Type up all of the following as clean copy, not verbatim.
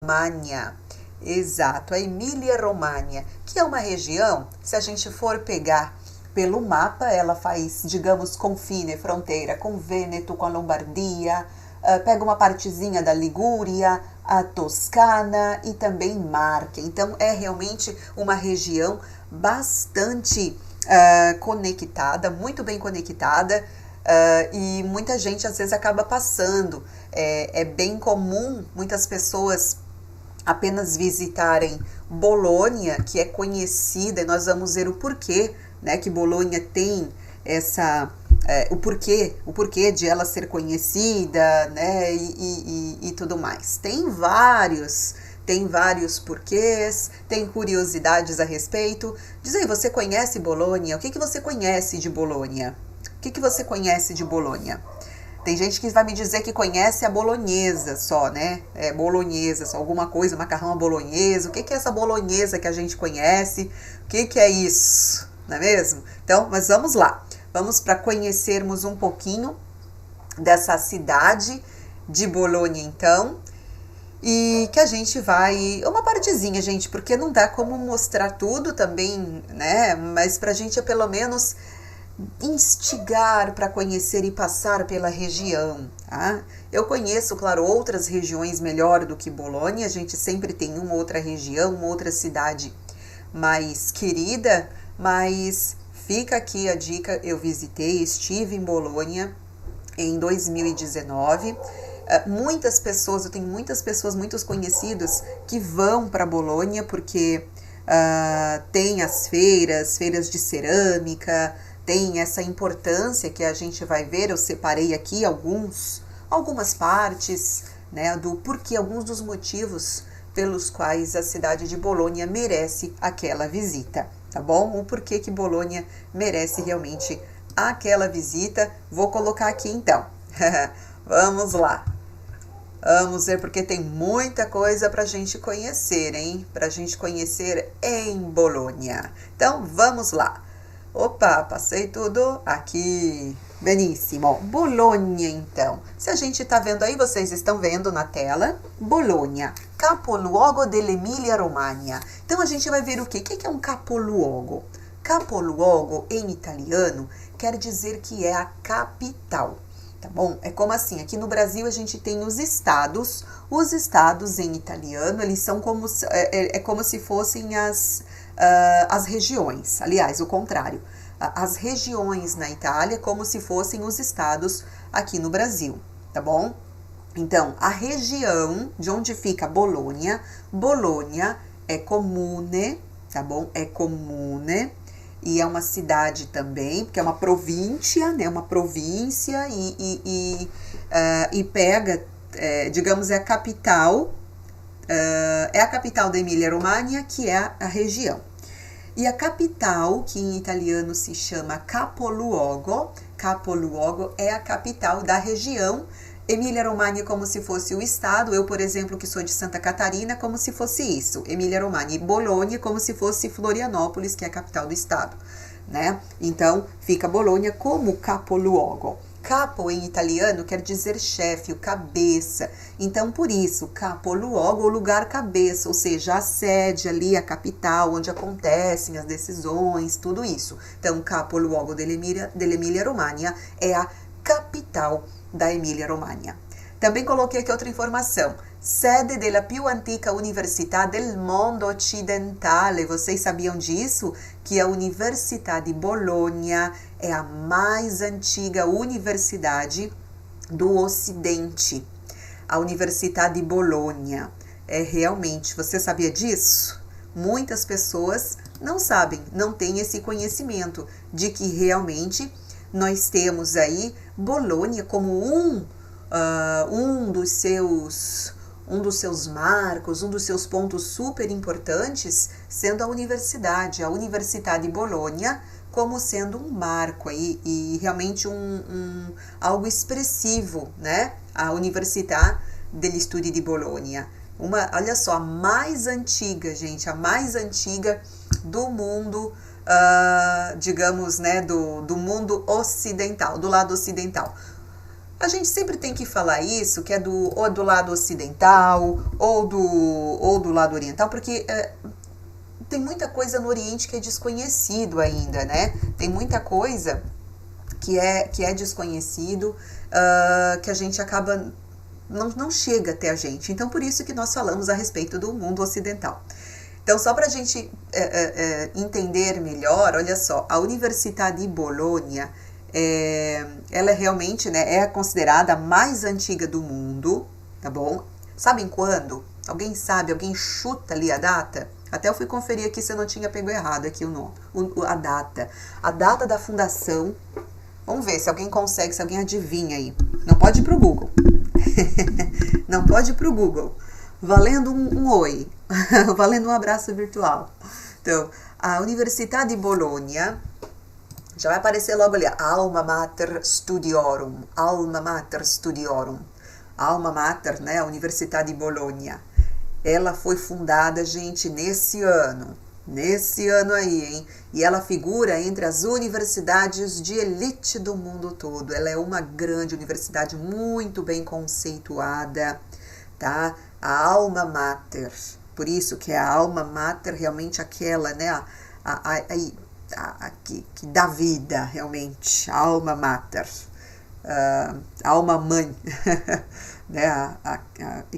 Romagna. Exato, a Emília-Romagna, que é uma região, se a gente for pegar pelo mapa, ela faz, digamos, confine, fronteira com Vêneto, com a Lombardia, pega uma partezinha da Ligúria, a Toscana e também Marca. Então é realmente uma região bastante conectada, muito bem conectada, e muita gente às vezes acaba passando. É bem comum muitas pessoas apenas visitarem Bolonha, que é conhecida, e nós vamos ver o porquê, né, que Bolonha tem essa o porquê de ela ser conhecida, né, e tudo mais. Tem vários porquês, tem curiosidades a respeito. Diz aí, você conhece Bolonha? O que você conhece de Bolonha? O que você conhece de Bolonha? Tem gente que vai me dizer que conhece a bolonhesa só, né? Bolonhesa, só alguma coisa, macarrão à bolonhesa. O que é essa bolonhesa que a gente conhece? O que é isso? Não é mesmo? Então, mas vamos lá. Vamos para conhecermos um pouquinho dessa cidade de Bolonha, então. E que a gente vai... Uma partezinha, gente, porque não dá como mostrar tudo também, né? Mas pra gente, pelo menos, instigar para conhecer e passar pela região. Tá? Eu conheço, claro, outras regiões melhor do que Bolonha. A gente sempre tem uma outra região, uma outra cidade mais querida, mas fica aqui a dica. Eu visitei, estive em Bolonha em 2019. Muitas pessoas, eu tenho muitas pessoas, muitos conhecidos que vão para Bolonha porque tem as feiras de cerâmica, tem essa importância que a gente vai ver. Eu separei aqui algumas partes, né, do porquê, alguns dos motivos pelos quais a cidade de Bolonha merece aquela visita, tá bom? O porquê que Bolonha merece realmente aquela visita. Vou colocar aqui então. Vamos lá. Vamos ver, porque tem muita coisa pra gente conhecer, hein? Pra gente conhecer em Bolonha. Então, vamos lá. Opa, passei tudo aqui. Benissimo. Bolonha, então. Se a gente tá vendo aí, vocês estão vendo na tela. Bolonha, capoluogo dell'Emilia-Romagna. Então, a gente vai ver o quê? O que é um capoluogo? Capoluogo, em italiano, quer dizer que é a capital. Tá bom? É como assim, aqui no Brasil a gente tem os estados em italiano, eles são como, como se fossem as regiões, aliás, o contrário, as regiões na Itália como se fossem os estados aqui no Brasil, tá bom? Então, a região de onde fica Bolonha é comune, tá bom? É comune. E é uma cidade também, porque é uma província, né? Uma província e pega, digamos, é a capital da Emília-Romagna, que é a região. E a capital, que em italiano se chama capoluogo é a capital da região. Emília-Romagna como se fosse o estado. Eu, por exemplo, que sou de Santa Catarina, como se fosse isso. Emília-Romagna. E Bolonha como se fosse Florianópolis, que é a capital do estado, né? Então, fica Bolonha como capoluogo. Capo em italiano quer dizer chefe, o cabeça. Então, por isso, capoluogo, o lugar cabeça, ou seja, a sede ali, a capital, onde acontecem as decisões, tudo isso. Então, capoluogo dell'Emilia-Romagna é a capital da Emília-Romagna. Também coloquei aqui outra informação. Sede della più antica università del mondo occidentale. Vocês sabiam disso? Que a Universidade de Bolonha é a mais antiga universidade do Ocidente. A Universidade de Bolonha é realmente... Você sabia disso? Muitas pessoas não sabem, não têm esse conhecimento de que realmente nós temos aí Bolonha como um dos seus marcos, um dos seus pontos super importantes, sendo a Universidade de Bolonha, como sendo um marco aí, e realmente algo expressivo, né? A Università degli Studi di Bologna. Olha só, a mais antiga, gente, a mais antiga do mundo, digamos, né, do mundo ocidental, do lado ocidental. A gente sempre tem que falar isso, que é ou do lado ocidental, ou do lado oriental, porque tem muita coisa no Oriente que é desconhecido ainda, né? Tem muita coisa que é desconhecido, que a gente acaba... Não chega até a gente. Então, por isso que nós falamos a respeito do mundo ocidental. Então, só para a gente entender melhor, olha só, a Universidade de Bolonha, ela é realmente, né, é considerada a mais antiga do mundo, tá bom? Sabem quando? Alguém sabe? Alguém chuta ali a data? Até eu fui conferir aqui se eu não tinha pego errado aqui a data. A data da fundação. Vamos ver se alguém consegue, se alguém adivinha aí. Não pode ir pro Google. Não pode ir pro Google. Valendo um oi. Valendo um abraço virtual. Então, a Universidade de Bolonha, já vai aparecer logo ali, Alma Mater Studiorum. Alma Mater Studiorum. Alma Mater, né? A Universidade de Bolonha. Ela foi fundada, gente, nesse ano aí, hein? E ela figura entre as universidades de elite do mundo todo. Ela é uma grande universidade, muito bem conceituada, tá? A Alma Mater. Por isso que é a Alma Mater realmente aquela, né? Que dá vida, realmente. A Alma Mater. A Alma Mãe, né?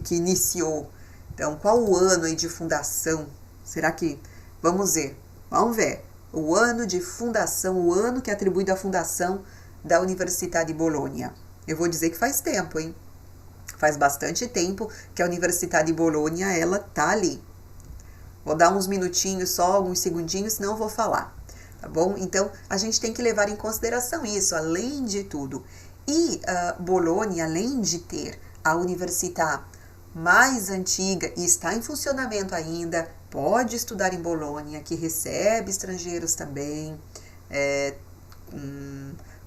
Que iniciou. Então, qual o ano aí de fundação? Será que... Vamos ver. O ano de fundação, o ano que é atribuído à fundação da Universidade de Bolonha. Eu vou dizer que faz tempo, hein? Faz bastante tempo que a Universidade de Bolonha, ela tá ali. Vou dar uns minutinhos só, alguns segundinhos, senão eu vou falar. Tá bom? Então, a gente tem que levar em consideração isso, além de tudo. E Bolonha, além de ter a universidade mais antiga e está em funcionamento ainda, pode estudar em Bolonha, que recebe estrangeiros também,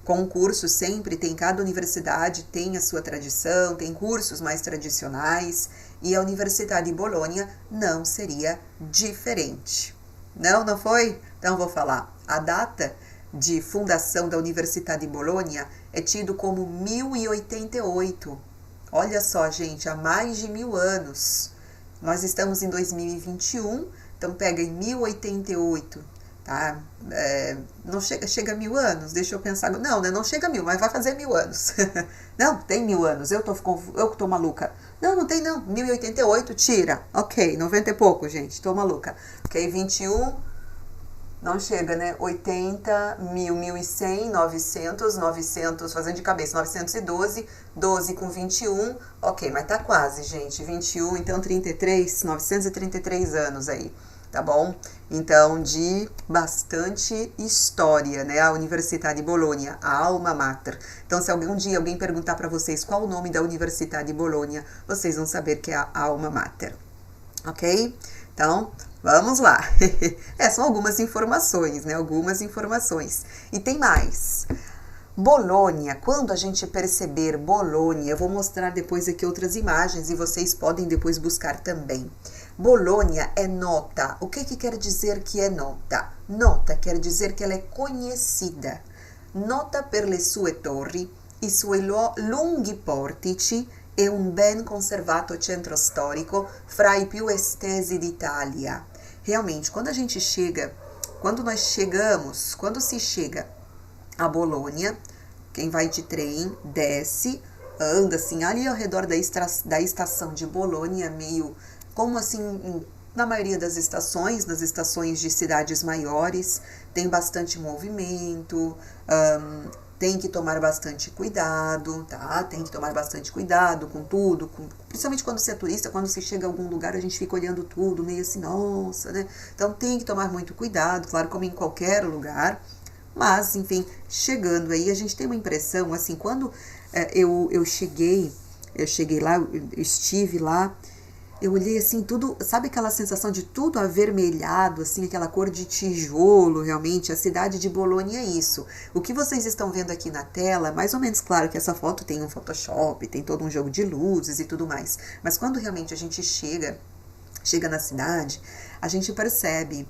concursos sempre, cada universidade tem a sua tradição, tem cursos mais tradicionais, e a Universidade de Bolonha não seria diferente. Não foi? Então vou falar, a data de fundação da Universidade de Bolonha é tido como 1088. Olha só, gente, há mais de 1000 anos. Nós estamos em 2021, então pega em 1088, tá? Não chega a 1000 anos, deixa eu pensar. Não, né? Não chega a 1000, mas vai fazer 1000 anos. Não, tem 1000 anos, eu que tô maluca. Não tem não, 1088, tira. Ok, 90 e pouco, gente, tô maluca. Ok, 21, não chega, né? 80, 1000, 1100, 900, fazendo de cabeça, 912, 12 com 21, ok, mas tá quase, gente, 21, então 33, 933 anos aí, tá bom? Então, de bastante história, né? A Universidade de Bolonha, a Alma Mater. Então, se algum dia alguém perguntar para vocês qual o nome da Universidade de Bolonha, vocês vão saber que é a Alma Mater, ok? Então, vamos lá. São algumas informações, né? Algumas informações. E tem mais. Bolonha, quando a gente perceber Bolonha, eu vou mostrar depois aqui outras imagens e vocês podem depois buscar também. Bolonha é nota. O que quer dizer que é nota? Nota quer dizer que ela é conhecida. Nota per le sue torri, i suoi lunghi portici e un ben conservato centro storico fra i più estesi d'Italia. Realmente, quando se chega a Bolonha, quem vai de trem desce, anda assim ali ao redor da estação de Bolonha, meio como assim na maioria das estações, nas estações de cidades maiores, tem bastante movimento, tem que tomar bastante cuidado, tá? Tem que tomar bastante cuidado com tudo, principalmente quando você é turista, quando você chega a algum lugar, a gente fica olhando tudo, meio assim, nossa, né? Então tem que tomar muito cuidado, claro, como em qualquer lugar. Mas, enfim, chegando aí, a gente tem uma impressão, assim, quando eu cheguei lá, eu estive lá, eu olhei assim, tudo, sabe aquela sensação de tudo avermelhado, assim, aquela cor de tijolo, realmente, a cidade de Bolonha é isso. O que vocês estão vendo aqui na tela, mais ou menos claro que essa foto tem um Photoshop, tem todo um jogo de luzes e tudo mais, mas quando realmente a gente chega chega na cidade, a gente percebe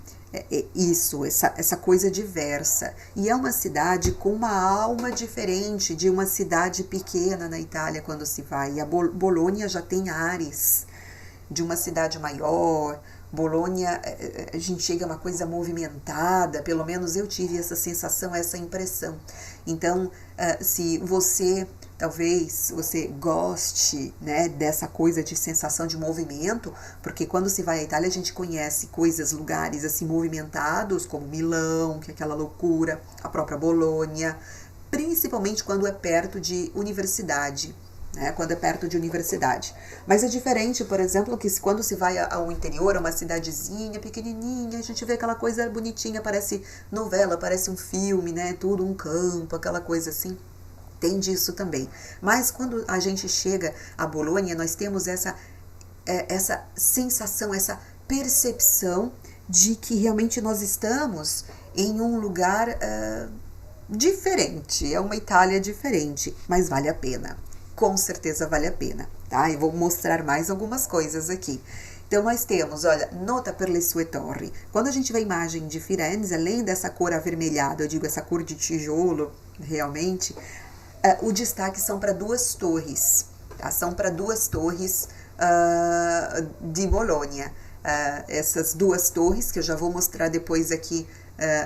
essa coisa diversa. E é uma cidade com uma alma diferente de uma cidade pequena na Itália quando se vai. E a Bolonha já tem ares de uma cidade maior. Bolonha, a gente chega a uma coisa movimentada, pelo menos eu tive essa sensação, essa impressão. Então, se você, talvez você goste, né, dessa coisa de sensação de movimento, porque quando se vai à Itália a gente conhece coisas, lugares assim movimentados, como Milão, que é aquela loucura, a própria Bolonha, principalmente quando é perto de universidade. Quando é perto de universidade. Mas é diferente, por exemplo, que quando se vai ao interior, a uma cidadezinha pequenininha, a gente vê aquela coisa bonitinha, parece novela, parece um filme, né? Tudo um campo, aquela coisa assim. Tem disso também. Mas quando a gente chega a Bolonha, nós temos essa sensação, essa percepção de que realmente nós estamos em um lugar diferente. É uma Itália diferente, mas vale a pena. Com certeza vale a pena, tá? E vou mostrar mais algumas coisas aqui. Então, nós temos, olha, nota per le sue torri. Quando a gente vê a imagem de Firenze, além dessa cor avermelhada, eu digo essa cor de tijolo, realmente, o destaque são para duas torres, tá? São para duas torres de Bolonha. Essas duas torres, que eu já vou mostrar depois aqui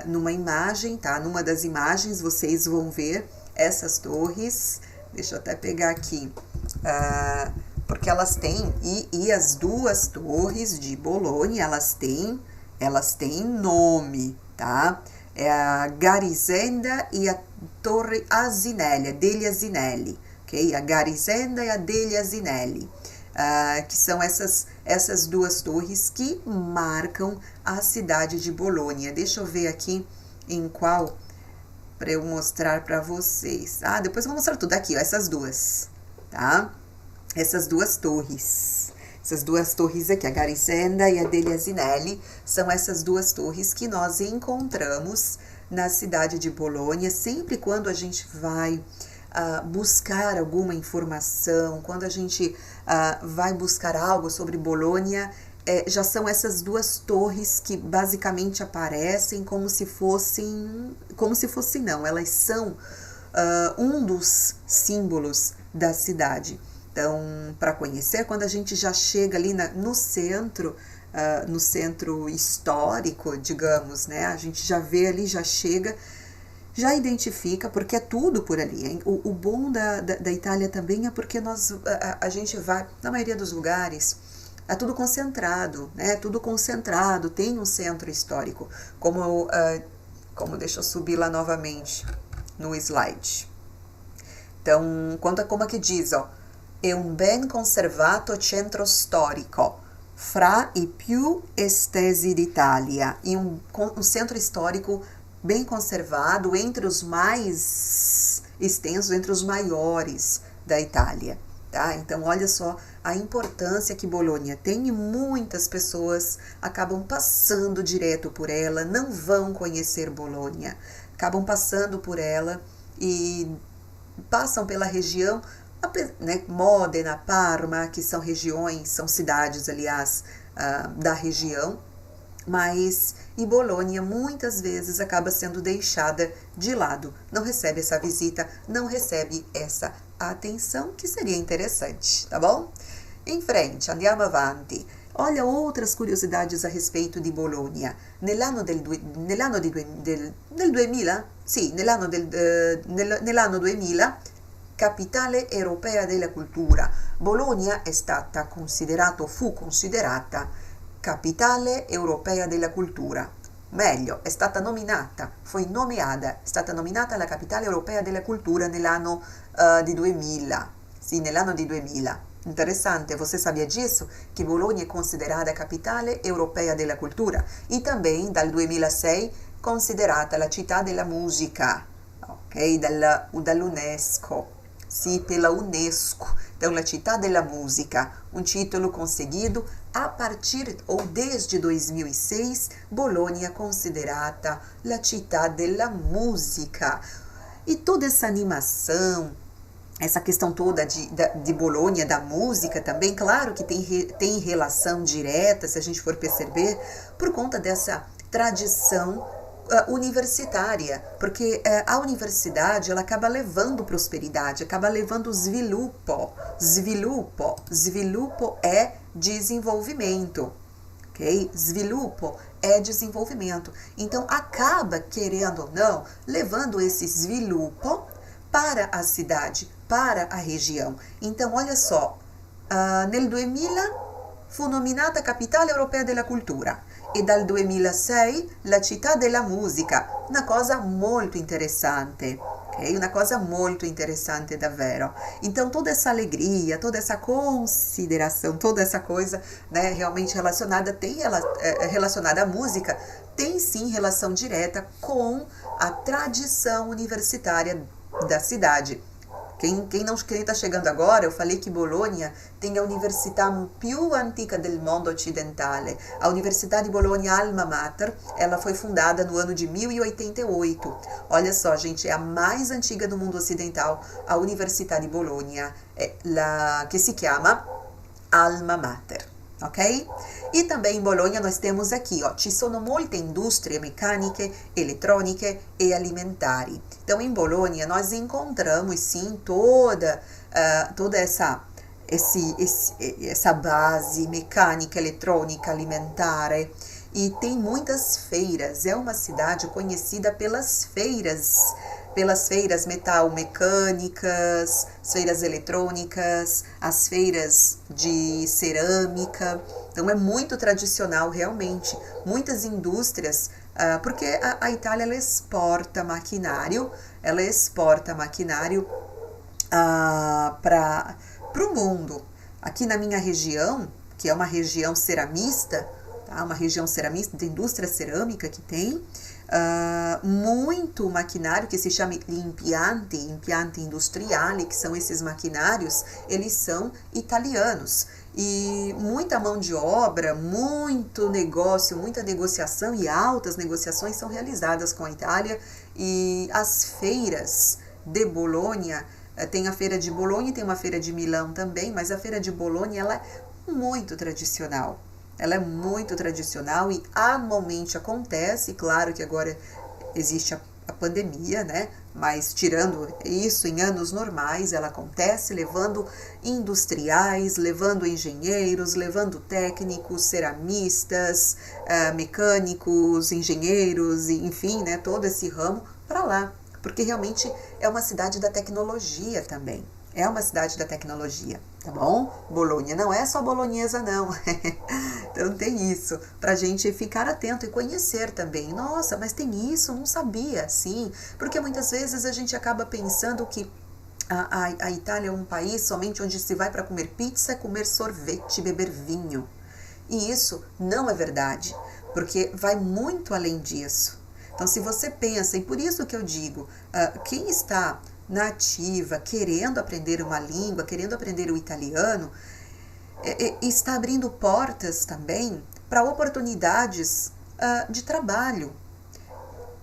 numa imagem, tá? Numa das imagens vocês vão ver essas torres. Deixa eu até pegar aqui, porque elas têm, e as duas torres de Bolonha, elas têm nome, tá? É a Garisenda e a Torre Asinelli, degli Asinelli, ok? A Garisenda e a degli Asinelli, que são essas duas torres que marcam a cidade de Bolonha. Deixa eu ver aqui em qual, para eu mostrar para vocês. Depois eu vou mostrar tudo aqui, ó, essas duas, tá? Essas duas torres. Essas duas torres aqui, a Garisenda e a degli Asinelli, são essas duas torres que nós encontramos na cidade de Bolonha, sempre quando a gente vai buscar alguma informação, quando a gente vai buscar algo sobre Bolonha, já são essas duas torres que basicamente aparecem como se fossem não, elas são um dos símbolos da cidade. Então, para conhecer, quando a gente já chega ali no centro histórico, digamos, né, a gente já vê ali, já chega, já identifica, porque é tudo por ali, hein? O bom da Itália também é porque a gente vai, na maioria dos lugares, é tudo concentrado, né? Tudo concentrado, tem um centro histórico. Como deixa eu subir lá novamente no slide. Então, como é que diz, ó? È un ben conservato centro storico, fra i più estesi d'Italia. E um centro histórico bem conservado, entre os mais extensos, entre os maiores da Itália. Tá? Então, olha só a importância que Bolonha tem, e muitas pessoas acabam passando direto por ela, não vão conhecer Bolonha, acabam passando por ela e passam pela região, né, Modena, Parma, que são regiões, são cidades, aliás, da região, mas e Bolonha muitas vezes acaba sendo deixada de lado, não recebe essa visita, não recebe essa atenção, que seria interessante, tá bom? Em frente, andiamo avanti. Olha outras curiosidades a respeito di Bologna. Nell'anno 2000, capitale europea della cultura, Bologna fu considerata capitale europea della cultura. Meglio, è stata nominata la capitale europea della cultura nell'anno di 2000. Sì, nell'anno di 2000. Interessante, você sabia disso? Que Bologna é considerada a capitale europea della cultura. E também, dal 2006, considerata la città della musica, ok? Dall'UNESCO. Sì, pela UNESCO. Então, la città della musica, um título conseguido a partir ou desde 2006, Bologna é considerata la città della musica. E toda essa animação, essa questão toda de Bolonha, da música também, claro que tem relação direta, se a gente for perceber, por conta dessa tradição universitária, porque a universidade ela acaba levando prosperidade, acaba levando sviluppo. Sviluppo é desenvolvimento, ok? Sviluppo é desenvolvimento. Então acaba, querendo ou não, levando esse sviluppo para a cidade, para a região. Então olha só, nel 2000 fu nominata Capitale Europea della Cultura e dal 2006 la città della musica, una cosa molto interessante, ok? Una cosa molto interessante davvero. Então toda essa alegria, toda essa consideração, toda essa coisa, né, realmente relacionada à música, tem sim relação direta com a tradição universitária da cidade. Quem está chegando agora, eu falei que Bologna tem a università più antica del mondo occidentale. A Universidade de Bologna Alma Mater, ela foi fundada no ano de 1088. Olha só, gente, é a mais antiga do mundo ocidental, a Universidade de Bologna, que se chama Alma Mater. Ok? E também em Bologna nós temos aqui, ó, ci sono molte indústrie meccaniche, elettroniche e alimentari. Então em Bologna nós encontramos sim toda essa base mecânica, eletrônica, alimentare, e tem muitas feiras. É uma cidade conhecida pelas feiras metal-mecânicas, as feiras eletrônicas, as feiras de cerâmica. Então é muito tradicional realmente, muitas indústrias, porque a Itália ela exporta maquinário para o mundo. Aqui na minha região, que é uma região ceramista, tá? Uma região ceramista, de indústria cerâmica que tem, muito maquinário que se chama impianti industriali, que são esses maquinários, eles são italianos. E muita mão de obra, muito negócio, muita negociação e altas negociações são realizadas com a Itália. E as feiras de Bologna, tem a feira de Bologna e tem uma feira de Milão também, mas a feira de Bologna ela é muito tradicional. Ela é muito tradicional e anualmente acontece. Claro que agora existe a pandemia, né? Mas tirando isso, em anos normais ela acontece, levando industriais, levando engenheiros, levando técnicos, ceramistas, mecânicos, engenheiros, enfim, né? Todo esse ramo para lá, porque realmente é uma cidade da tecnologia também. É uma cidade da tecnologia, tá bom? Bologna não é só bolonhesa, não. Então tem isso, pra gente ficar atento e conhecer também. Nossa, mas tem isso? Não sabia, sim. Porque muitas vezes a gente acaba pensando que a Itália é um país somente onde se vai para comer pizza, comer sorvete, beber vinho. E isso não é verdade, porque vai muito além disso. Então se você pensa, e por isso que eu digo, quem está nativa, querendo aprender uma língua, querendo aprender o italiano, está abrindo portas também para oportunidades de trabalho.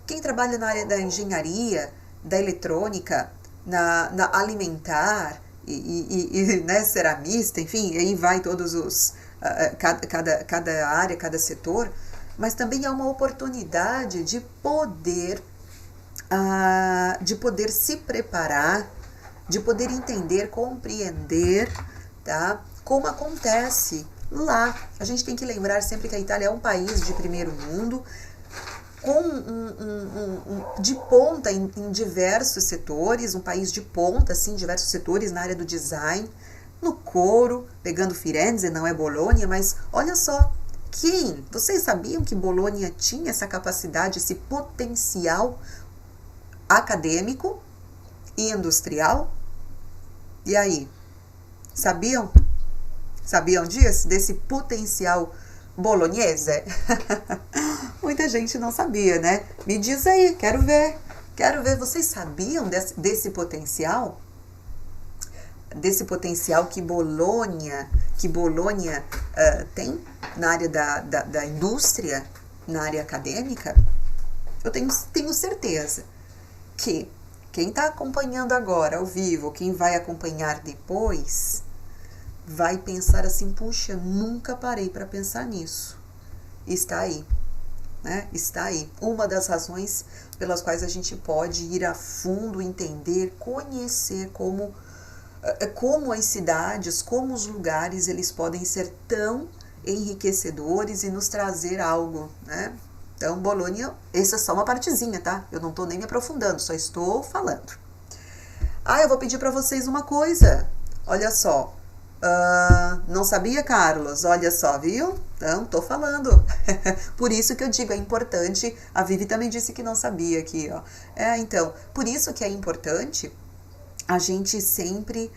Quem trabalha na área da engenharia, da eletrônica, na alimentar e né, ceramista, enfim, aí vai todos os cada área, cada setor, mas também é uma oportunidade de poder se preparar, de poder entender, compreender, tá? Como acontece lá. A gente tem que lembrar sempre que a Itália é um país de primeiro mundo, com de ponta em diversos setores, um país de ponta, assim, em diversos setores na área do design, no couro, pegando Firenze, não é Bologna, mas olha só, vocês sabiam que Bologna tinha essa capacidade, esse potencial acadêmico e industrial? E aí? Sabiam? Sabiam disso? Desse potencial bolognese? Muita gente não sabia, né? Me diz aí, quero ver. Vocês sabiam desse potencial? Desse potencial que Bologna tem na área da indústria, na área acadêmica? Eu tenho certeza que quem está acompanhando agora ao vivo, quem vai acompanhar depois, vai pensar assim, puxa, nunca parei para pensar nisso. Está aí, né? Está aí. Uma das razões pelas quais a gente pode ir a fundo, entender, conhecer como as cidades, como os lugares, eles podem ser tão enriquecedores e nos trazer algo, né? Então, Bolonha, essa é só uma partezinha, tá? Eu não tô nem me aprofundando, só estou falando. Eu vou pedir para vocês uma coisa. Olha só. Não sabia, Carlos? Olha só, viu? Então, tô falando. Por isso que eu digo, é importante. A Vivi também disse que não sabia aqui, ó. Então, por isso que é importante a gente sempre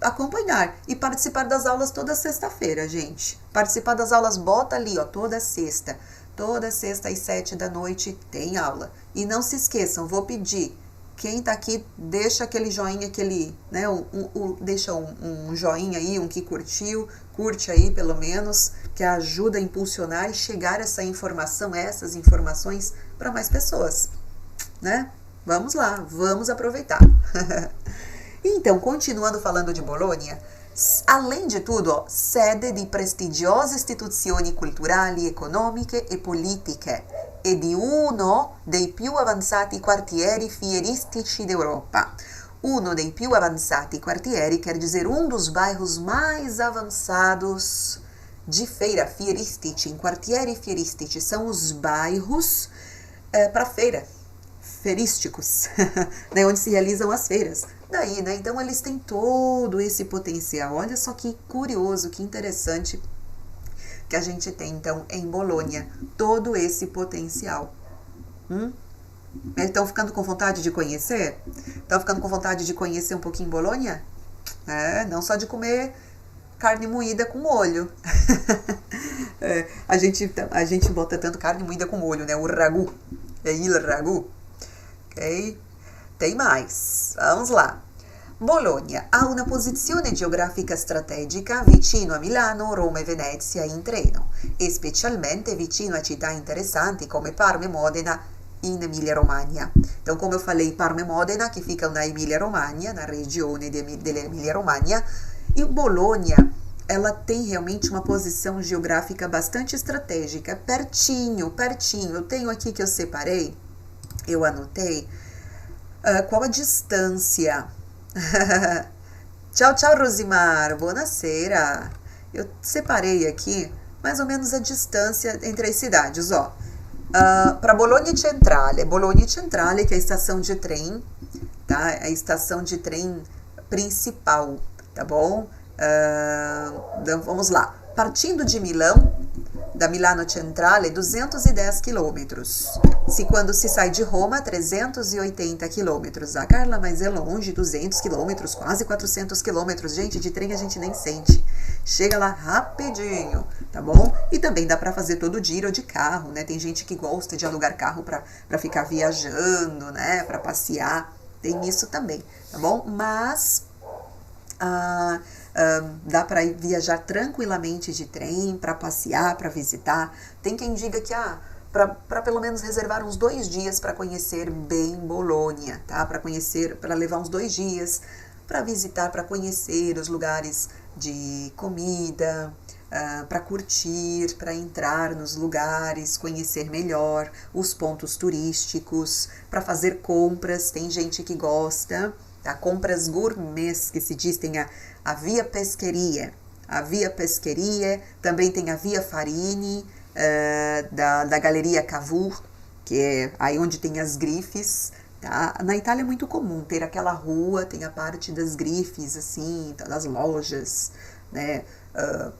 acompanhar e participar das aulas toda sexta-feira, gente. Participar das aulas, bota ali, ó, toda sexta às 7 da noite tem aula. E não se esqueçam, vou pedir, quem tá aqui, deixa aquele joinha, né, deixa um joinha aí, um que curtiu, curte aí pelo menos, que ajuda a impulsionar e chegar essas informações para mais pessoas, né? Vamos lá, vamos aproveitar. Então, continuando falando di Bologna, além de tudo, ó, sede di prestigiose istituzioni culturali, economiche e politiche e di uno dei più avanzati quartieri fieristici d'Europa. Uno dei più avanzati quartieri quer dizer dos bairros mais avançados de feira, fieristici. Em quartieri fieristici são os bairros para feira, feirísticos, né, onde se realizam as feiras. Daí, né, então eles têm todo esse potencial. Olha só que curioso, que interessante que a gente tem, então, em Bolonha, todo esse potencial. Estão ficando com vontade de conhecer? Estão ficando com vontade de conhecer um pouquinho Bolonha? Não só de comer carne moída com molho. A gente bota tanto carne moída com molho, né? O ragu. É il ragu. Ok? Tem mais. Vamos lá. Bologna ha una posizione geografica strategica vicino a Milano, Roma e Venezia in treno, e specialmente vicino a città interessanti come Parma e Modena in Emilia-Romagna. Então, como eu falei, Parma e Modena, que ficam na Emilia-Romagna, na regione dell'Emilia-Romagna, e Bologna, ela tem realmente uma posição geográfica bastante estratégica, pertinho. Eu tenho aqui que eu separei, eu anotei, qual a distância. Tchau, Rosimar, buonasera. Eu separei aqui mais ou menos a distância entre as cidades, ó. Para Bologna Centrale, que é a estação de trem, tá? A estação de trem principal, tá bom? Então, vamos lá. Partindo de Milão, da Milano Centrale, 210 quilômetros. Quando se sai de Roma, 380 quilômetros. Carla, mas é longe, 200 quilômetros, quase 400 quilômetros. Gente, de trem a gente nem sente. Chega lá rapidinho, tá bom? E também dá para fazer todo o giro de carro, né? Tem gente que gosta de alugar carro para ficar viajando, né? Para passear. Tem isso também, tá bom? Mas dá para viajar tranquilamente de trem, para passear, para visitar. Tem quem diga que para pelo menos reservar uns 2 dias para conhecer bem Bologna, tá? Para levar uns 2 dias para visitar, para conhecer os lugares de comida, para curtir, para entrar nos lugares, conhecer melhor os pontos turísticos, para fazer compras. Tem gente que gosta, tá? Compras gourmets, que se diz, tem a Via Pescheria. A Via Pescheria, também tem a Via Farini, da Galeria Cavour, que é aí onde tem as grifes, tá? Na Itália é muito comum ter aquela rua, tem a parte das grifes, assim, das lojas, né?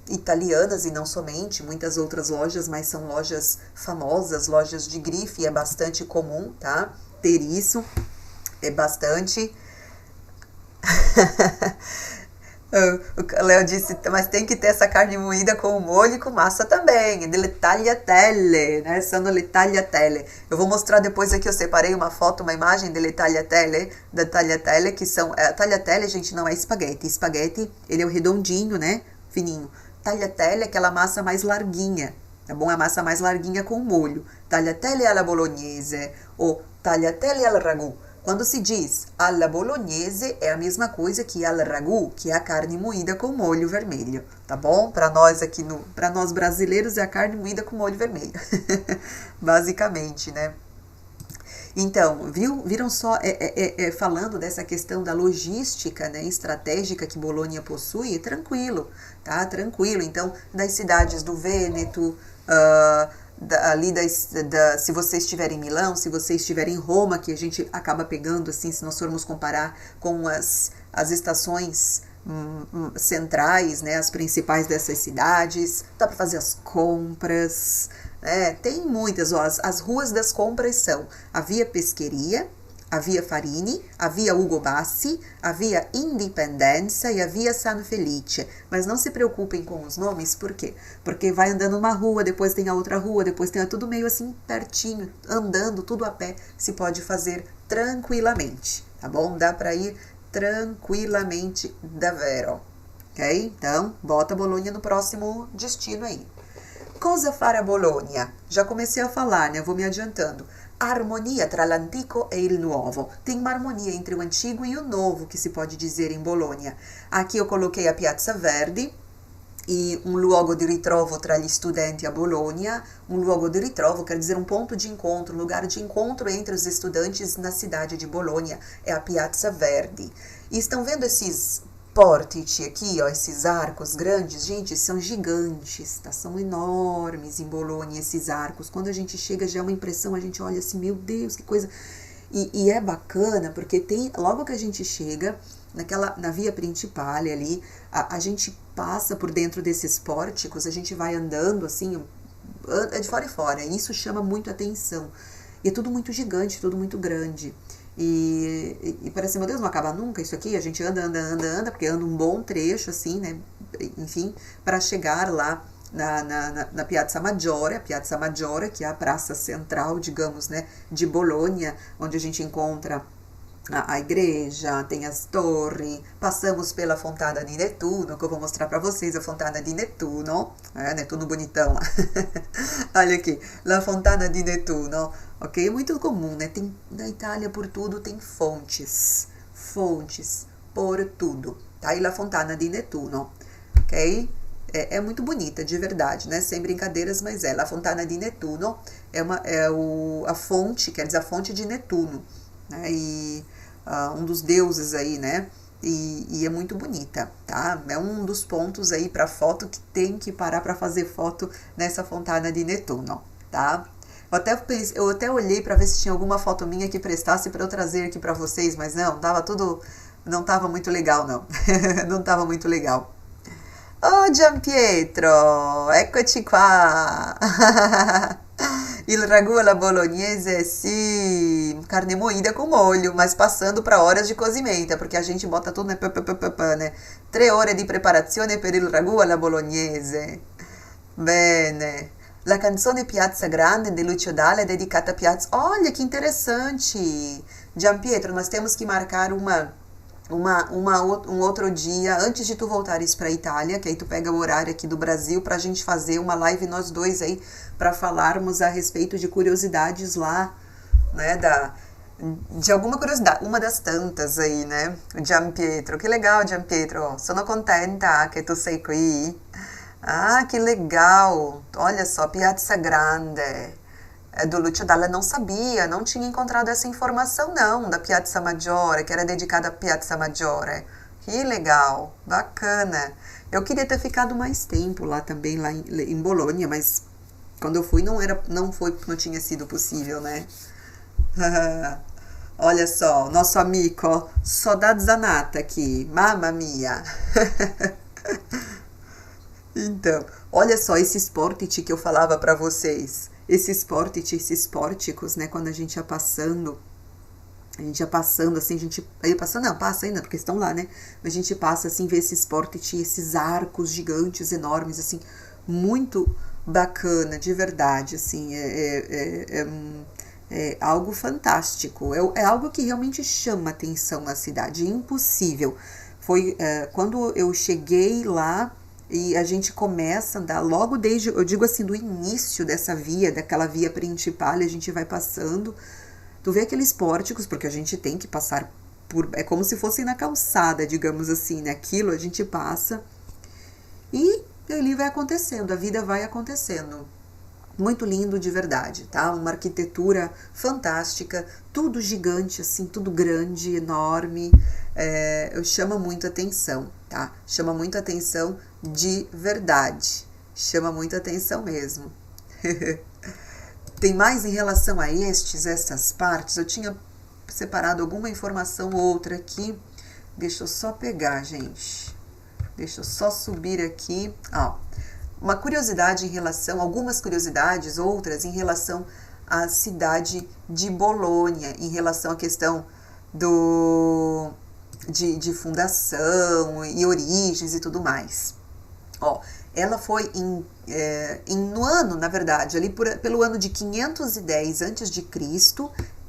Italianas e não somente, muitas outras lojas, mas são lojas famosas, lojas de grife, é bastante comum, tá? Ter isso é bastante. O Léo disse, mas tem que ter essa carne moída com molho e com massa também, delle tagliatelle, né? Sono le tagliatelle. Eu vou mostrar depois aqui, eu separei uma foto, uma imagem delle tagliatelle, da tagliatelle, que são, tagliatelle, gente, não é espaguete. Espaguete, ele é o redondinho, né? Fininho. Tagliatelle é aquela massa mais larguinha, tá bom? A massa mais larguinha com molho. Tagliatelle alla bolognese, ou tagliatelle al ragù. Quando se diz alla bolognese, é a mesma coisa que al ragù, que é a carne moída com molho vermelho, tá bom? Para nós aqui, para nós brasileiros, é a carne moída com molho vermelho, basicamente, né? Então, viram só, falando dessa questão da logística, né, estratégica que Bolonha possui, tranquilo, tá? Tranquilo. Então, das cidades do Vêneto, se você estiver em Milão, se você estiver em Roma, que a gente acaba pegando, assim, se nós formos comparar com as estações centrais, né, as principais dessas cidades, dá para fazer as compras, tem muitas, ó, as ruas das compras são a Via Pescheria, a Via Farini, a Via Ugo Bassi, a Via Indipendenza e a Via San Felice. Mas não se preocupem com os nomes, por quê? Porque vai andando uma rua, depois tem a outra rua, depois tem tudo meio assim pertinho, andando, tudo a pé, se pode fazer tranquilamente, tá bom? Dá para ir tranquilamente davvero, ok? Então, bota Bolonha no próximo destino aí. Cosa fare a Bologna? Já comecei a falar, né? Vou me adiantando. Harmonia tra l'antico e il nuovo. Tem uma harmonia entre o antigo e o novo, que se pode dizer em Bologna. Aqui eu coloquei a Piazza Verdi, e um luogo di ritrovo tra gli studenti a Bologna. Um luogo di ritrovo quer dizer um ponto de encontro, um lugar de encontro entre os estudantes na cidade de Bologna. É a Piazza Verdi. E estão vendo esses pórtici aqui, ó, esses arcos grandes? Gente, são gigantes, tá? São enormes em Bologna esses arcos. Quando a gente chega já é uma impressão, a gente olha assim, meu Deus, que coisa. E é bacana porque tem, logo que a gente chega na via principale ali, a gente passa por dentro desses pórticos, a gente vai andando assim, é de fora e fora, e isso chama muito atenção. E é tudo muito gigante, tudo muito grande. E parece, meu Deus, não acaba nunca isso aqui, a gente anda, porque anda um bom trecho, assim, né, enfim, para chegar lá na Piazza Maggiore, que é a praça central, digamos, né, de Bologna, onde a gente encontra a igreja, tem as torres, passamos pela Fontana di Nettuno, que eu vou mostrar para vocês a Fontana di Nettuno, Nettuno bonitão lá, olha aqui, la Fontana di Nettuno, ok? É muito comum, né? Tem, na Itália, por tudo, tem fontes por tudo, tá? E la Fontana di Nettuno, ok? É muito bonita, de verdade, né? Sem brincadeiras, mas la Fontana di Nettuno a fonte, quer dizer, a fonte de Netuno, né? E um dos deuses aí, né? E é muito bonita, tá? É um dos pontos aí para foto que tem que parar para fazer foto nessa Fontana di Nettuno, tá? Eu até olhei para ver se tinha alguma foto minha que prestasse para eu trazer aqui para vocês, mas não tava muito legal, não. Não tava muito legal. Oh, Gianpietro, eccoci qua. Il ragù alla bolognese, sì, carne moída com molho, mas passando para horas de cozimento, porque a gente bota tudo, né? 3 ore di preparazione per il ragù alla bolognese. Bene. La canzone Piazza Grande de Lucio Dalla é dedicata a Piazza. Olha que interessante! Gianpietro, nós temos que marcar um outro dia antes de tu voltares para a Itália, que aí tu pega o horário aqui do Brasil pra gente fazer uma live nós dois aí para falarmos a respeito de curiosidades lá, né, de alguma curiosidade, uma das tantas aí, né? Gianpietro, que legal, Gianpietro. Sono contenta che tu sei qui. Ah, que legal. Olha só, Piazza Grande do Lucio Dalla, não sabia, não tinha encontrado essa informação não, da Piazza Maggiore, que era dedicada a Piazza Maggiore. Que legal, bacana. Eu queria ter ficado mais tempo lá também, lá em Bologna, mas quando eu fui não tinha sido possível, né? Olha só, nosso amigo, Saudades Zanata aqui, mamma mia. Então, olha só esses pórtici que eu falava para vocês. Esses pórticos, né? Quando a gente ia passando assim, passa ainda, porque estão lá, né? A gente passa assim, vê esses pórtici, esses arcos gigantes, enormes, assim, muito bacana, de verdade, assim, é algo fantástico, é algo que realmente chama atenção na cidade, impossível. Foi quando eu cheguei lá, e a gente começa a andar logo desde, eu digo assim, do início dessa via, daquela via principal, a gente vai passando, Tu vê aqueles pórticos, porque a gente tem que passar por... É como se fosse na calçada, digamos assim, né? Aquilo a gente passa e ali vai acontecendo, a vida vai acontecendo. Muito lindo de verdade, tá? Uma arquitetura fantástica, tudo gigante, assim, tudo grande, enorme. Chama muito atenção, tá? Chama muito atenção de verdade. Chama muita atenção mesmo. Tem mais em relação a essas partes? Eu tinha separado alguma informação ou outra aqui. Deixa eu só pegar, gente. Deixa eu só subir aqui. Uma curiosidade em relação, algumas curiosidades, outras em relação à cidade de Bolonha, em relação à questão de fundação e origens e tudo mais. Ela foi no ano, na verdade, ali pelo ano de 510 a.C.,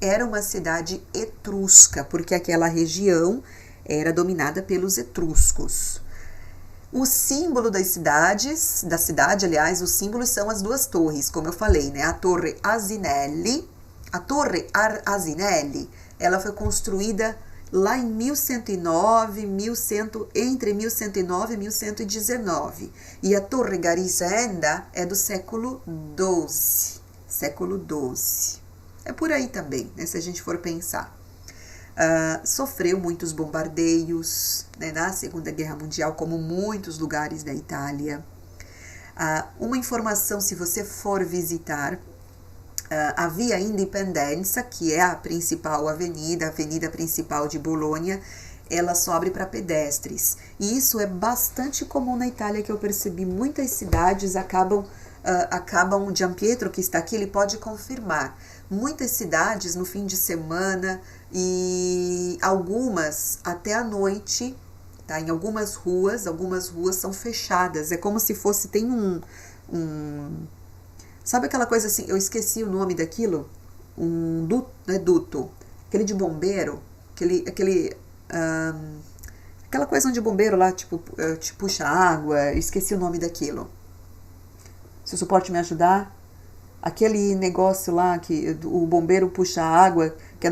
era uma cidade etrusca, porque aquela região era dominada pelos etruscos. O símbolo da cidade, aliás, os símbolos são as duas torres, como eu falei, né? A Torre Asinelli. A Torre Asinelli, ela foi construída lá em 1109, entre 1109 e 1119. E a Torre Garisenda é do século XII. É por aí também, né, se a gente for pensar. Sofreu muitos bombardeios, né, na Segunda Guerra Mundial, como muitos lugares da Itália. Uma informação, se você for visitar, a Via Indipendenza, que é a principal avenida, a avenida principal de Bolonha, ela só abre para pedestres. E isso é bastante comum na Itália, que eu percebi. Muitas cidades acabam, Gianpietro, que está aqui, ele pode confirmar. Muitas cidades no fim de semana e algumas até à noite, tá? Em algumas ruas são fechadas. É como se fosse, tem sabe aquela coisa assim, eu esqueci o nome daquilo? Duto, aquele de bombeiro, aquela coisa onde o bombeiro lá, tipo, te puxa água, eu esqueci o nome daquilo. Se o suporte me ajudar, aquele negócio lá que o bombeiro puxa água, que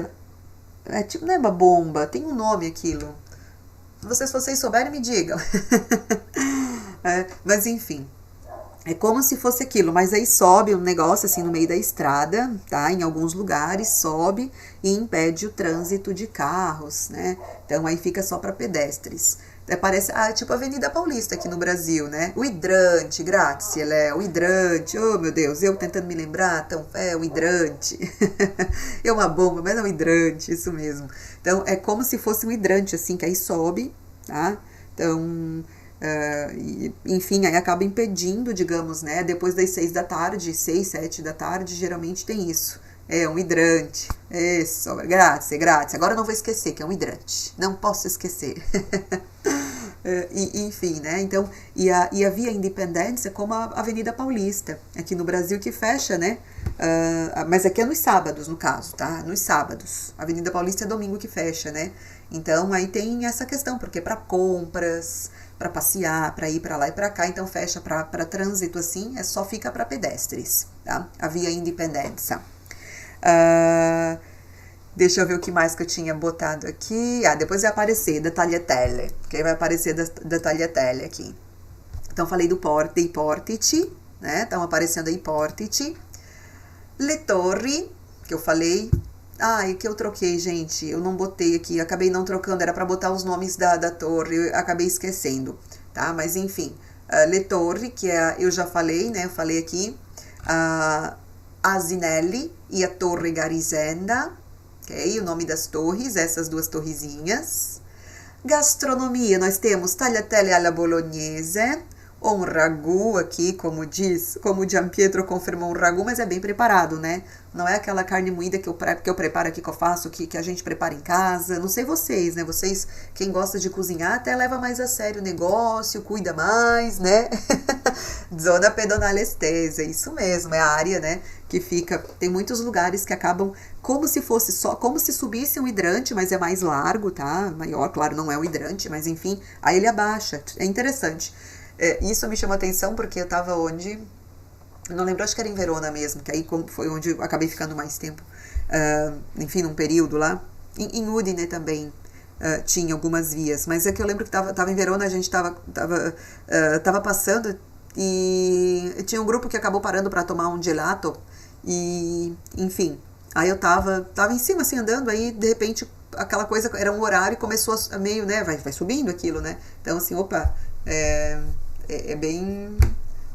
tipo, não é uma bomba, tem um nome aquilo. Se vocês souberem, me digam. Mas enfim, é como se fosse aquilo, mas aí sobe um negócio assim no meio da estrada, tá? Em alguns lugares sobe e impede o trânsito de carros, né? Então aí fica só para pedestres. Parece, tipo a Avenida Paulista aqui no Brasil, né? O hidrante, grazie, o hidrante, oh meu Deus, eu tentando me lembrar, o hidrante. É uma bomba, mas é um hidrante, isso mesmo. Então é como se fosse um hidrante, assim, que aí sobe, tá? Então, enfim, aí acaba impedindo, digamos, né? Depois das 6 da tarde, 6, 7 da tarde, geralmente tem isso. É um hidrante. Isso, grazie. Agora eu não vou esquecer que é um hidrante. Não posso esquecer. Enfim, né? Então, e a Via Independência, como a Avenida Paulista, aqui no Brasil, que fecha, né? Mas aqui é nos sábados, no caso, tá? Nos sábados. A Avenida Paulista é domingo que fecha, né? Então, aí tem essa questão, porque para compras, para passear, para ir para lá e para cá, então fecha para trânsito, assim, só fica para pedestres, tá? A Via Independência. Deixa eu ver o que mais que eu tinha botado aqui. Depois vai aparecer da Tagliatelle, porque vai aparecer da Tagliatelle aqui. Então falei dei portici, né? Estão aparecendo aí portici. Le torri, que eu falei. E que eu troquei, gente. Eu não botei aqui, acabei não trocando, era para botar os nomes da torre, eu acabei esquecendo, tá? Mas enfim, Le torri, que eu já falei, né? Eu falei aqui. Asinelli e a Torre Garisenda, ok? O nome das torres, essas duas torrezinhas. Gastronomia, nós temos tagliatelle alla bolognese, ou um ragu aqui, como o Gianpietro confirmou, um ragu, mas é bem preparado, né? Não é aquela carne moída que eu preparo aqui, que eu faço, que a gente prepara em casa. Não sei vocês, né? Vocês, quem gosta de cozinhar, até leva mais a sério o negócio, cuida mais, né? Zona pedonale estesa, isso mesmo, é a área, né? Que fica, tem muitos lugares que acabam como se fosse como se subisse um hidrante, mas é mais largo, tá? Maior, claro, não é um hidrante, mas enfim, aí ele abaixa, é interessante. Isso me chamou atenção porque eu tava onde? não lembro, acho que era em Verona mesmo, que aí foi onde eu acabei ficando mais tempo, enfim, num período lá. Em Udine também tinha algumas vias, mas é que eu lembro que tava em Verona, a gente tava passando e tinha um grupo que acabou parando para tomar um gelato e, enfim, aí eu tava em cima, assim, andando, aí de repente aquela coisa, era um horário e começou a meio, né, vai subindo aquilo, né, então assim, opa, é bem...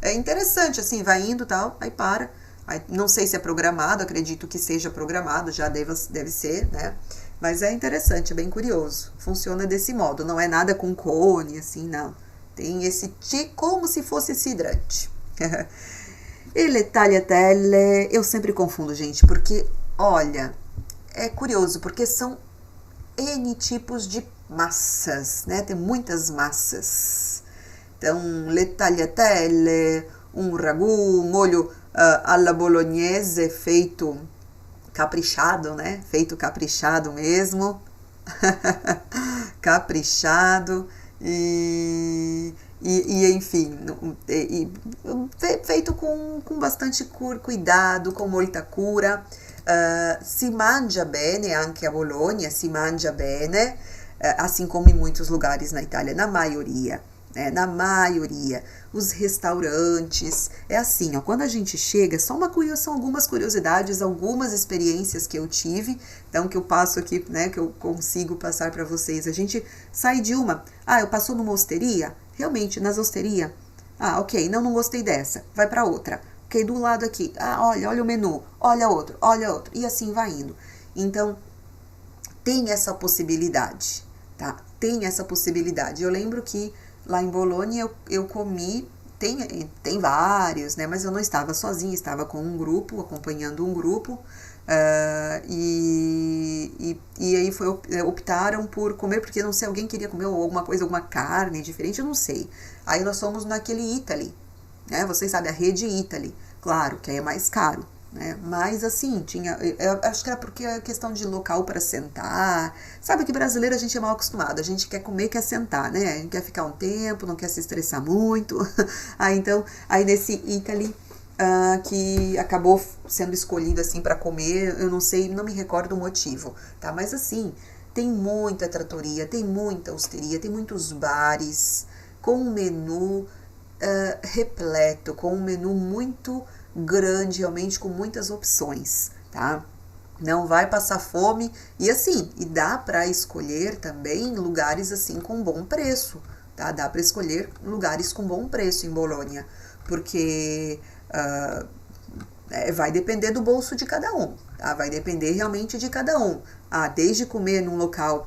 É interessante, assim, vai indo e tal, aí para. Aí, não sei se é programado, acredito que seja programado, já deve ser, né? Mas é interessante, é bem curioso. Funciona desse modo, não é nada com cone, assim, não. Tem esse como se fosse esse hidrante. E le tagliatelle, eu sempre confundo, gente, porque, olha, é curioso, porque são N tipos de massas, né? Tem muitas massas. Então, le tagliatelle, um ragu, um molho alla bolognese feito caprichado, né? Feito caprichado mesmo. Caprichado. E enfim, feito com bastante cuidado, com muita cura. Si mangia bene anche a Bologna, si mangia bene, assim como em muitos lugares na Itália, na maioria. Na maioria, os restaurantes, é assim, ó, quando a gente chega, são algumas curiosidades, algumas experiências que eu tive, então que eu passo aqui, né, que eu consigo passar para vocês. A gente sai de eu passo numa osteria, realmente, nas osterias, ok, não gostei dessa, vai para outra, ok, do lado aqui, olha o menu, olha outro, e assim vai indo. Então, tem essa possibilidade, tá? Tem essa possibilidade. Eu lembro que lá em Bolonha eu comi, tem vários, né? Mas eu não estava sozinha, estava com um grupo, acompanhando um grupo. E aí optaram por comer, porque não sei, alguém queria comer alguma coisa, alguma carne diferente, eu não sei. Aí nós fomos naquele Italy, né? Vocês sabem, a rede Italy, claro, que aí é mais caro. Né? Mas assim, acho que era porque a questão de local para sentar, sabe que brasileiro a gente é mal acostumado, a gente quer comer, quer sentar, né? A gente quer ficar um tempo, não quer se estressar muito. Aí nesse Italy, que acabou sendo escolhido assim para comer, eu não sei, não me recordo o motivo, tá? Mas assim, tem muita trattoria, tem muita osteria, tem muitos bares com um menu repleto, com um menu muito grande, realmente, com muitas opções, tá? Não vai passar fome e assim, e dá para escolher também lugares assim com bom preço, tá? Dá para escolher lugares com bom preço em Bolonha, porque vai depender do bolso de cada um, tá? Vai depender realmente de cada um. Desde comer num local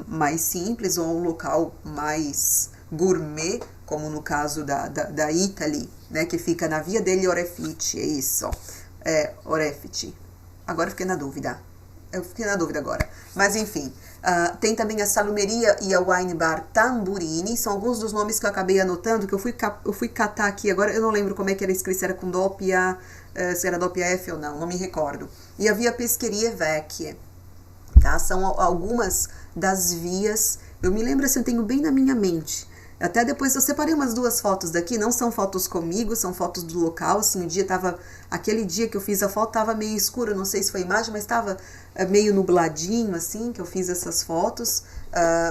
mais simples ou um local mais gourmet, como no caso da Italy, né, que fica na Via degli Orefici, é isso, Orefici. Agora eu fiquei na dúvida agora, mas enfim, tem também a Salumeria e a Wine Bar Tamburini, são alguns dos nomes que eu acabei anotando, que eu fui catar aqui agora, eu não lembro como é que era escrito, se era com doppia, se era doppia F ou não me recordo. E a Via Pescherie Vecchie, tá? São algumas das vias, eu me lembro assim, eu tenho bem na minha mente. Até depois eu separei umas 2 fotos daqui, não são fotos comigo, são fotos do local, assim, aquele dia que eu fiz a foto tava meio escuro, não sei se foi imagem, mas tava meio nubladinho, assim, que eu fiz essas fotos,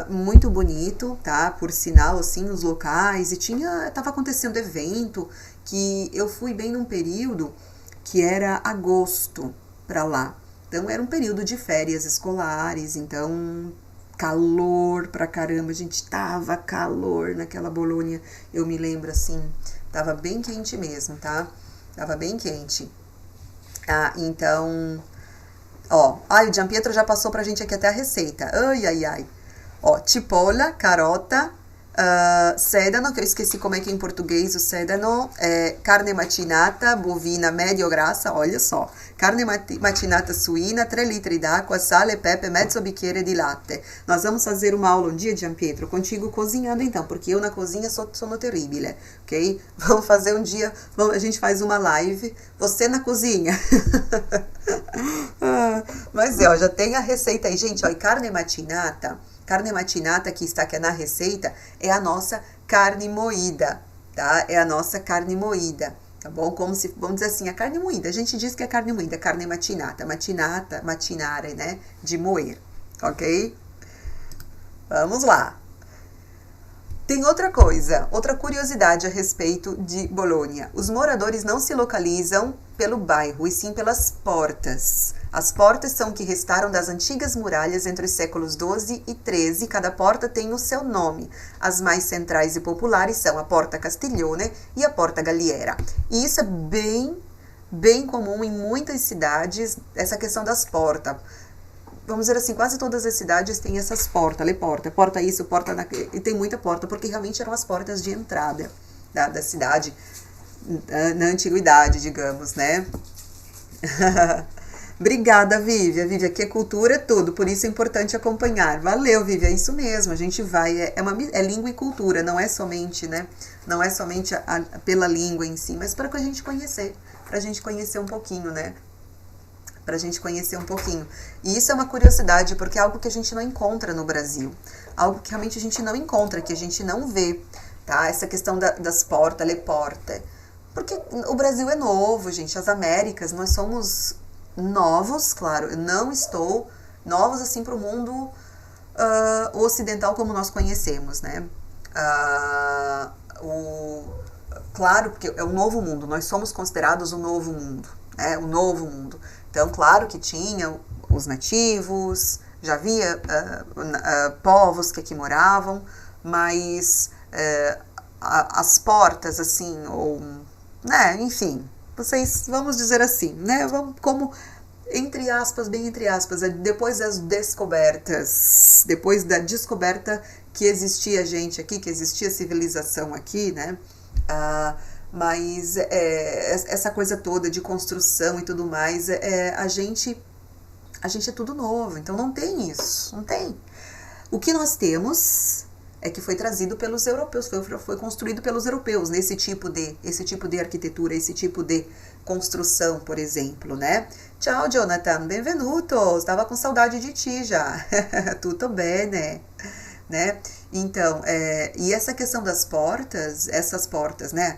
muito bonito, tá, por sinal, assim, os locais, e tava acontecendo evento, que eu fui bem num período que era agosto pra lá, então era um período de férias escolares, então... calor pra caramba, gente, tava calor naquela Bolonha, eu me lembro assim, tava bem quente mesmo, tá? Tava bem quente. Então, o Gianpietro já passou pra gente aqui até a receita, ai. Cipolla, carota, sedano, que eu esqueci como é que é em português o sedano, carne macinata, bovina medio grassa, olha só, carne macinata suína, 3 litri d'acqua, sale, pepe, mezzo bicchiere di latte. Nós vamos fazer uma aula um dia, Gianpietro, contigo cozinhando então, porque eu na cozinha sono terribile, ok? Vamos fazer um dia, a gente faz uma live, você na cozinha. Mas já tem a receita aí, gente, e carne macinata que está aqui na receita, é a nossa carne moída, tá? É a nossa carne moída, tá bom? Como se, vamos dizer assim, a carne moída. A gente diz que é carne moída, carne macinata, macinare, né? De moer, ok? Vamos lá. Tem outra coisa, outra curiosidade a respeito de Bolonha. Os moradores não se localizam pelo bairro, e sim pelas portas. As portas são o que restaram das antigas muralhas entre os séculos XII e XIII. Cada porta tem o seu nome. As mais centrais e populares são a Porta Castiglione e a Porta Galliera. E isso é bem comum em muitas cidades, essa questão das portas. Vamos dizer assim, quase todas as cidades têm essas portas, porta isso, porta naquele, e tem muita porta, porque realmente eram as portas de entrada da cidade, na antiguidade, digamos, né? Obrigada, Vívia. Vívia, aqui é cultura, é tudo, por isso é importante acompanhar. Valeu, Vívia, é isso mesmo, a gente vai, é língua e cultura, não é somente, né? Não é somente pela língua em si, mas para a gente conhecer um pouquinho, né? Pra gente conhecer um pouquinho. E isso é uma curiosidade, porque é algo que a gente não encontra no Brasil. Algo que realmente a gente não encontra, que a gente não vê, tá? Essa questão das portas, le porte. Porque o Brasil é novo, gente. As Américas, nós somos novos, claro. Eu não estou novos assim para o mundo ocidental como nós conhecemos, né? Claro, porque é um novo mundo. Nós somos considerados um novo mundo, né? Um novo mundo. Então, claro que tinha os nativos, já havia povos que aqui moravam, mas as portas, assim, ou, né, enfim, vocês, vamos dizer assim, né, como, entre aspas, bem entre aspas, depois das descobertas, depois da descoberta que existia gente aqui, que existia civilização aqui, né, mas essa coisa toda de construção e tudo mais, a gente é tudo novo, então não tem isso, não tem. O que nós temos é que foi trazido pelos europeus, foi construído pelos europeus, esse tipo de arquitetura, esse tipo de construção, por exemplo, né? Tchau, Jonathan, benvenuto, estava com saudade de ti já, tutto bene, né? Então, e essa questão das portas, essas portas, né?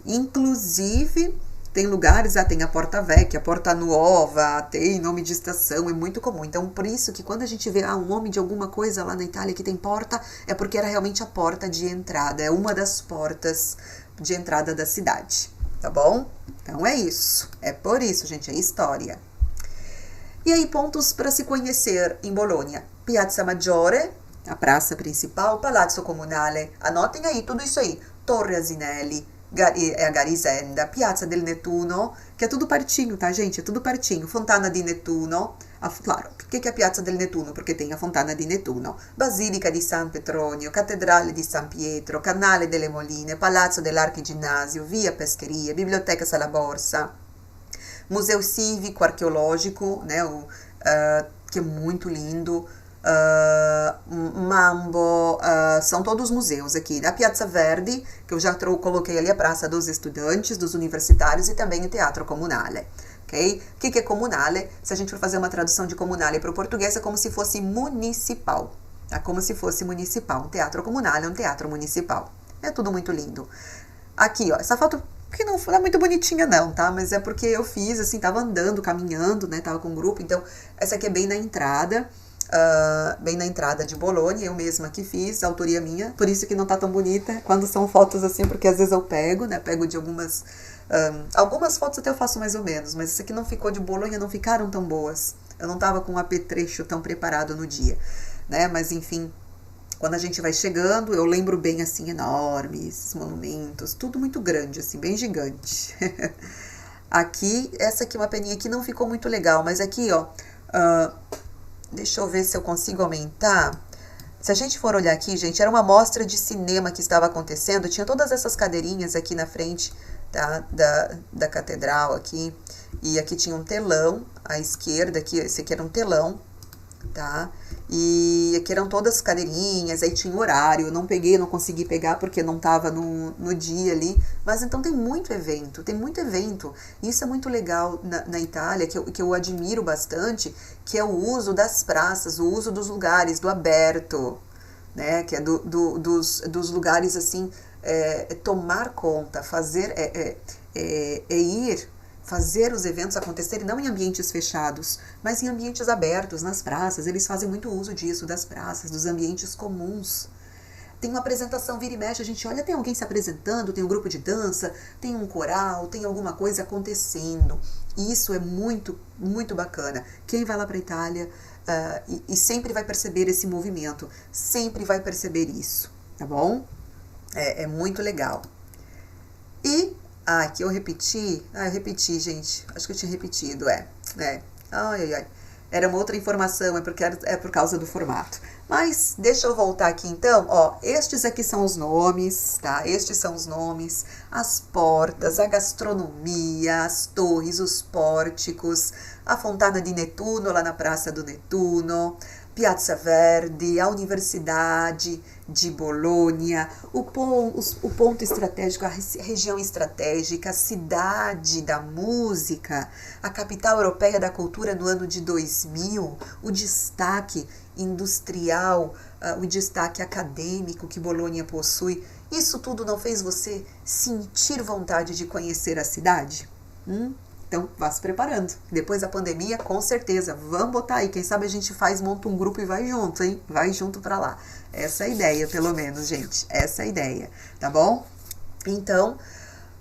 Inclusive, tem lugares, tem a Porta Vecchia, a Porta Nuova, tem nome de estação, é muito comum. Então, por isso que quando a gente vê um nome de alguma coisa lá na Itália que tem porta, é porque era realmente a porta de entrada, é uma das portas de entrada da cidade, tá bom? Então é isso, é por isso, gente, é história. E aí, pontos para se conhecer em Bolonha: Piazza Maggiore, a praça principal, Palazzo Comunale, anotem aí tudo isso aí, Torre Asinelli, a Garisenda, Piazza del Nettuno, que é tudo pertinho, tá, gente? É tudo pertinho. Fontana di Nettuno, claro, por que é a Piazza del Nettuno? Porque tem a Fontana di Nettuno. Basilica di San Petronio, Cattedrale di San Pietro, Canale delle Moline, Palazzo dell'Archiginnasio, Via Pescheria, Biblioteca Sala Borsa, Museu Cívico Arqueológico, né, que é muito lindo, Mambo, são todos museus aqui. Na Piazza Verdi, que eu já coloquei ali, a Praça dos Estudantes, dos Universitários, e também o Teatro Comunale. Okay? O que é comunale? Se a gente for fazer uma tradução de comunale para o português, é como se fosse municipal. É como se fosse municipal. Um teatro comunale é um teatro municipal. É tudo muito lindo. Aqui, ó, essa foto que não é muito bonitinha não, tá? Mas é porque eu fiz, assim, tava andando, caminhando, né? Tava com um grupo, então essa aqui é bem na entrada. Bem na entrada de Bolonha, eu mesma que fiz, autoria minha, por isso que não tá tão bonita quando são fotos assim, porque às vezes eu pego, né, pego de algumas fotos até eu faço mais ou menos, mas esse aqui não ficou de Bolonha, não ficaram tão boas, eu não tava com o apetrecho tão preparado no dia, né, mas enfim, quando a gente vai chegando, eu lembro bem assim, enormes, esses monumentos, tudo muito grande, assim, bem gigante. Aqui, essa aqui, uma peninha aqui não ficou muito legal, mas aqui, ó, deixa eu ver se eu consigo aumentar. Se a gente for olhar aqui, gente, era uma mostra de cinema que estava acontecendo. Tinha todas essas cadeirinhas aqui na frente, tá, da catedral aqui. E aqui tinha um telão à esquerda, aqui, esse aqui era um telão, tá? E aqui eram todas cadeirinhas, aí tinha horário. Eu não peguei, não consegui pegar porque não estava no dia ali. Mas então tem muito evento. Isso é muito legal na Itália, que eu admiro bastante, que é o uso das praças, o uso dos lugares, do aberto, né? Que é dos lugares assim, tomar conta, fazer os eventos acontecerem não em ambientes fechados, mas em ambientes abertos, nas praças. Eles fazem muito uso disso, das praças, dos ambientes comuns. Tem uma apresentação, vira e mexe, a gente olha, tem alguém se apresentando, tem um grupo de dança, tem um coral, tem alguma coisa acontecendo. E isso é muito, muito bacana. Quem vai lá para a Itália e sempre vai perceber esse movimento, sempre vai perceber isso, tá bom? É muito legal. E, aqui eu repeti, gente, acho que eu tinha repetido, ai. Era uma outra informação, é por causa do formato. Mas deixa eu voltar aqui então, estes aqui são os nomes, tá? Estes são os nomes, as portas, a gastronomia, as torres, os pórticos, a Fontana di Nettuno, lá na Praça do Nettuno, Piazza Verdi, a Universidade de Bolonha, o ponto estratégico, a região estratégica, a cidade da música, a capital europeia da cultura no ano de 2000, o destaque industrial, o destaque acadêmico que Bolonha possui. Isso tudo não fez você sentir vontade de conhecer a cidade? Então, vá se preparando. Depois da pandemia, com certeza, vamos botar aí. Quem sabe a gente monta um grupo e vai junto, hein? Vai junto pra lá. Essa é a ideia, pelo menos, gente. Essa é a ideia, tá bom? Então,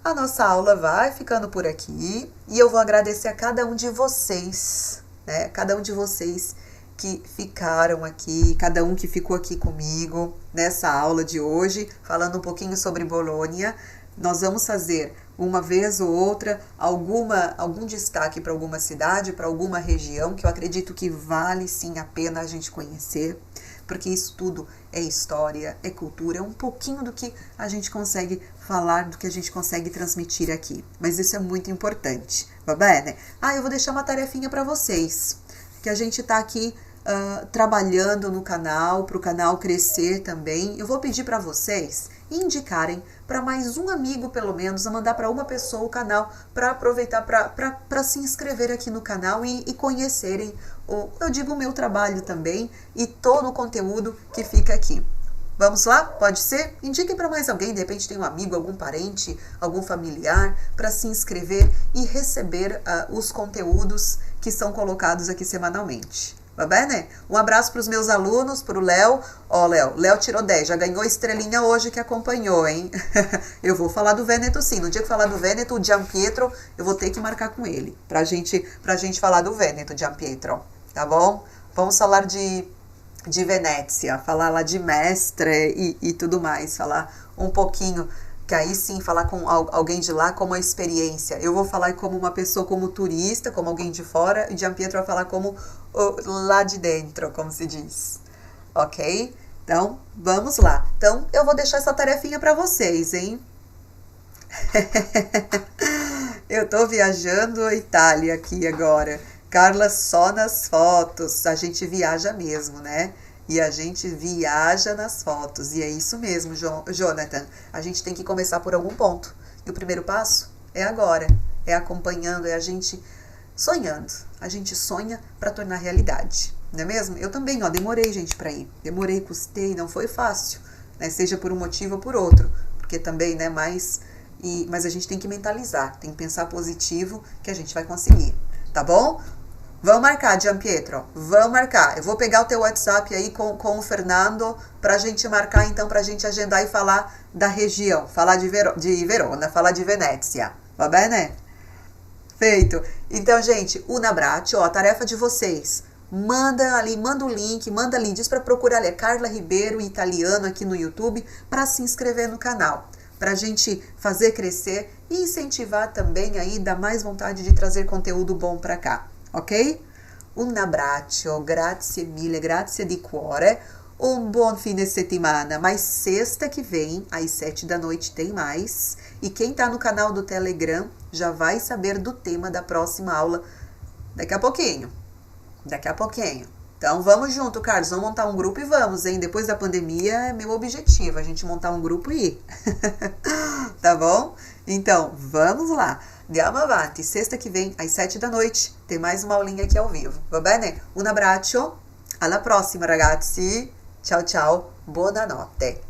a nossa aula vai ficando por aqui. E eu vou agradecer a cada um de vocês, né? Cada um de vocês que ficaram aqui, cada um que ficou aqui comigo nessa aula de hoje, falando um pouquinho sobre Bolonha. Nós vamos fazer uma vez ou outra algum destaque para alguma cidade, para alguma região, que eu acredito que vale sim a pena a gente conhecer, porque isso tudo é história, é cultura, é um pouquinho do que a gente consegue falar, do que a gente consegue transmitir aqui. Mas isso é muito importante, va bene? Eu vou deixar uma tarefinha para vocês, que a gente está aqui trabalhando no canal, para o canal crescer também. Eu vou pedir para vocês indicarem para mais um amigo, pelo menos, a mandar para uma pessoa o canal, para aproveitar para se inscrever aqui no canal e conhecerem o meu trabalho também e todo o conteúdo que fica aqui. Vamos lá? Pode ser? Indiquem para mais alguém, de repente tem um amigo, algum parente, algum familiar, para se inscrever e receber os conteúdos que são colocados aqui semanalmente. Va bene? Um abraço para os meus alunos, para o Léo. Léo tirou 10, já ganhou estrelinha hoje que acompanhou, hein? Eu vou falar do Vêneto sim. No dia que falar do Vêneto, o Gianpietro, eu vou ter que marcar com ele, pra gente falar do Vêneto, Gianpietro, tá bom? Vamos falar de Venécia, falar lá de Mestre e tudo mais, falar um pouquinho, que aí sim, falar com alguém de lá como a experiência. Eu vou falar como uma pessoa, como turista, como alguém de fora, e Gianpietro vai falar como lá de dentro, como se diz. Ok? Então, vamos lá. Então, eu vou deixar essa tarefinha para vocês, hein? Eu tô viajando a Itália aqui agora. Carla, só nas fotos. A gente viaja mesmo, né? E a gente viaja nas fotos. E é isso mesmo, Jonathan. A gente tem que começar por algum ponto. E o primeiro passo é agora. É acompanhando, é a gente sonhando. A gente sonha para tornar realidade. Não é mesmo? Eu também, demorei, gente, para ir. Demorei, custei, não foi fácil. Né? Seja por um motivo ou por outro. Porque também, né, mas a gente tem que mentalizar. Tem que pensar positivo que a gente vai conseguir. Tá bom? Vamos marcar, Gianpietro, vamos marcar. Eu vou pegar o teu WhatsApp aí com o Fernando pra gente marcar, então, pra gente agendar e falar da região. Falar de Verona, falar de Venécia. Va bene? Feito. Então, gente, un abbraccio, a tarefa de vocês. Manda o link, diz pra procurar ali, Carla Ribeiro, italiano, aqui no YouTube, pra se inscrever no canal. Pra gente fazer crescer e incentivar também aí, dar mais vontade de trazer conteúdo bom pra cá. Ok? Un abbraccio, grazie mille, grazie di cuore, un buon fine settimana, mas sexta que vem, às 7 da noite tem mais, e quem tá no canal do Telegram já vai saber do tema da próxima aula daqui a pouquinho, Então vamos junto, Carlos, vamos montar um grupo e vamos, hein? Depois da pandemia é meu objetivo, a gente montar um grupo e ir, tá bom? Então, vamos lá. Andiamo avanti, sexta que vem, às 7 da noite, tem mais uma aulinha aqui ao vivo, va bene? Un abbraccio, alla prossima ragazzi, ciao ciao, buonanotte.